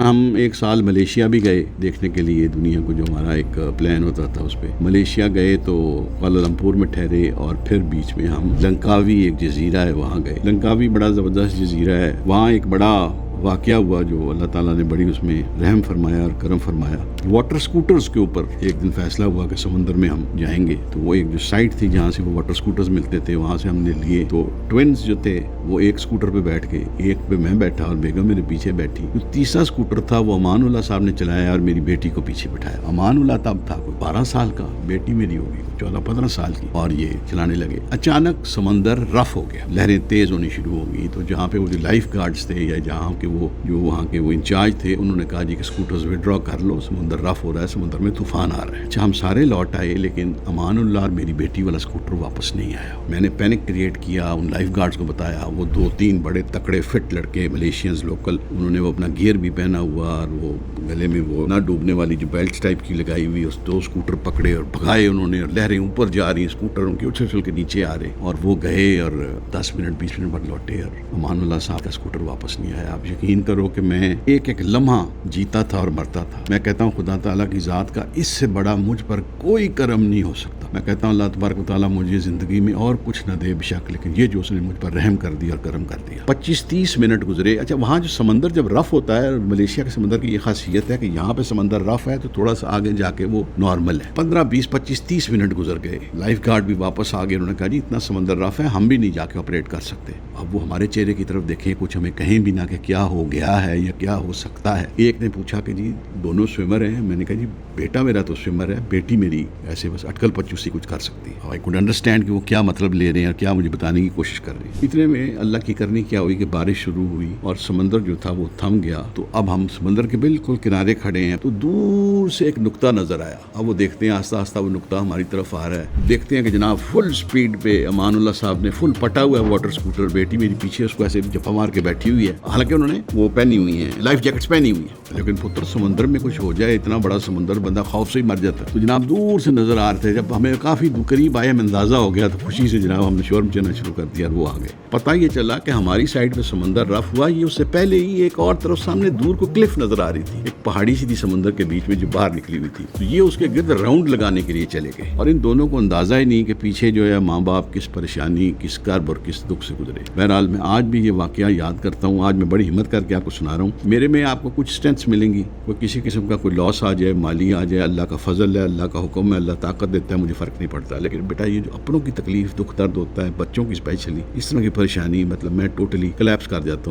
ہم ایک سال ملیشیا بھی گئے دیکھنے کے لیے دنیا کو، جو ہمارا ایک پلان ہوتا تھا اس پہ ملیشیا گئے تو کوالالمپور میں ٹھہرے اور پھر بیچ میں ہم لنکاوی ایک جزیرہ ہے وہاں گئے۔ لنکاوی بڑا زبردست جزیرہ ہے، وہاں ایک بڑا واقعہ ہوا جو اللہ تعالیٰ نے بڑی اس میں رحم فرمایا اور کرم فرمایا۔ واٹر سکوٹرز کے اوپر ایک دن فیصلہ ہوا کہ سمندر میں ہم جائیں گے، تو وہ ایک جو سائٹ تھی جہاں سے وہ واٹر سکوٹرز ملتے تھے وہاں سے ہم نے لیے۔ تو ٹوینز جو تھے وہ ایک سکوٹر پہ بیٹھ کے، ایک پہ میں بیٹھا اور بیگم میرے پیچھے بیٹھی۔ جو تیسرا سکوٹر تھا وہ امان اللہ صاحب نے چلایا اور میری بیٹی کو پیچھے بٹھایا۔ امان اللہ تب تھا کوئی 12 سال کا، بیٹی میری ہوگی 14-15 سال کی، اور یہ چلانے لگے۔ اچانک سمندر رف ہو گیا، لہریں تیز ہونی شروع ہو گئی۔ تو جہاں پہ وہ جو لائف گارڈز تھے یا جہاں کے وہ جو وہاں کے وہ انچارج تھے، انہوں نے کہا جی کہ سکوٹرز وڈرا کر لو، سمندر رف ہو رہا ہے، سمندر میں طوفان آ رہا ہے۔ اچھا ہم سارے لوٹ آئے لیکن امان اللہ اور میری بیٹی والا سکوٹر واپس نہیں آیا۔ میں نے پینک کریٹ کیا، ان لائف گارڈز کو بتایا، وہ 2-3 بڑے تکڑے فٹ لڑکے ملیشینز لوکل، انہوں نے وہ اپنا گیئر بھی پہنا ہوا اور وہ گلے میں وہ نہ ڈوبنے والی جو بیلٹ ٹائپ کی لگائی ہوئی، اس 2 سکوٹر پکڑے اور بھگائے انہوں نے، اور لہریں اوپر جا رہی ہیں، سکوٹر ان کے اچھل کے نیچے آ رہے، اور وہ گئے اور 10 منٹ 20 منٹ بعد لوٹے اور امان اللہ صاحب کا سکوٹر واپس نہیں آیا۔ آپ یقین کرو کہ میں ایک ایک لمحہ جیتا تھا اور مرتا تھا۔ میں کہتا ہوں خدا تعالیٰ کی ذات کا اس سے بڑا مجھ پر کوئی کرم نہیں ہو سکتا۔ میں کہتا ہوں اللہ تبارک و تعالیٰ مجھے زندگی میں اور کچھ نہ دے بشک، لیکن یہ جو اس نے مجھ پر رحم کر دیا اور کرم کر دیا۔ 25-30 منٹ گزرے۔ اچھا وہاں جو سمندر جب رف ہوتا ہے، ملیشیا کے سمندر کی یہ خاصیت ہے کہ یہاں پہ سمندر رف ہے تو تھوڑا سا آگے جا کے وہ نارمل ہے۔ 15-20-25-30 منٹ گزر گئے، لائف گارڈ بھی واپس آ گئے، انہوں نے کہا جی اتنا سمندر رف ہے، ہم بھی نہیں جا کے آپریٹ کر سکتے۔ اب وہ ہمارے چہرے کی طرف دیکھیں، کچھ ہمیں کہیں بھی نہ کہ کیا ہو گیا ہے یا کیا ہو سکتا ہے۔ ایک نے پوچھا کہ جی دونوں سوئمر ہیں؟ میں نے کہا جی بیٹا میرا تو سوئمر ہے، بیٹی میری ایسے بس اٹکل پچوسی کچھ کر سکتی ہے۔ آئی کوڈ انڈرسٹینڈ کہ وہ کیا مطلب لے رہے ہیں اور کیا مجھے بتانے کی کوشش کر رہے ہیں۔ اتنے میں اللہ کی کرنی کیا ہوئی کہ بارش شروع ہوئی اور سمندر جو تھا وہ تھم گیا۔ تو اب ہم سمندر کے بالکل کنارے کھڑے ہیں، تو دور سے ایک نقطہ نظر آیا۔ اب وہ دیکھتے ہیں آہستہ آہستہ وہ نقطہ ہماری طرف آ رہا ہے، دیکھتے ہیں کہ جناب فل سپیڈ پہ امان اللہ صاحب نے فل پٹا ہوا ہے واٹر سکوٹر، بیٹی میری پیچھے اس کو ایسے جپا مار کے بیٹھی ہوئی ہے، حالانکہ انہوں نے وہ پہنی ہوئی ہیں، لائف جیکٹس پہنی ہوئی ہیں، لیکن پتر سمندر میں کچھ ہو جائے، اتنا بڑا سمندر، بندہ خوف سے ہی مر جاتا ہے۔ تو جناب دور سے نظر آ رہے تھے، جب ہمیں کافی قریب آئے ہمیں اندازہ ہو گیا تو خوشی سے جناب ہم نے شور مچانا شروع کر دیا اور وہ آ گئے۔ پتہ یہ چلا کہ ہماری سائڈ پہ سمندر رف ہوا، یہ اس سے پہلے ہی ایک اور طرف سامنے دور کو کلف نظر آ رہی تھی، ایک پہاڑی سی تھی سمندر کے بیچ میں جو باہر نکلی ہوئی تھی، تو یہ اس کے گرد راؤنڈ لگانے کے لیے چلے گئے، اور ان دونوں کو اندازہ ہی نہیں کہ پیچھے جو ہے ماں باپ کس پریشانی، کس کرب اور کس دکھ سے گزرے۔ بہرحال میں آج بھی یہ واقعہ یاد کرتا ہوں، آج میں بڑی ہمت کر کے آپ کو سنا رہا ہوں۔ میرے میں آپ کو کچھ اسٹرینتھس ملیں گی، کوئی کسی قسم کا کوئی لاس آ جائے، مالی آ جائے، اللہ کا فضل ہے، اللہ کا حکم ہے، اللہ طاقت دیتا ہے، مجھے فرق نہیں پڑتا، لیکن بیٹا یہ جو اپنوں کی تکلیف دکھ درد ہوتا ہے، بچوں کی اسپیشلی اس طرح کی پریشانی، مطلب میں ٹوٹلی کلیپس کر جاتا ہوں۔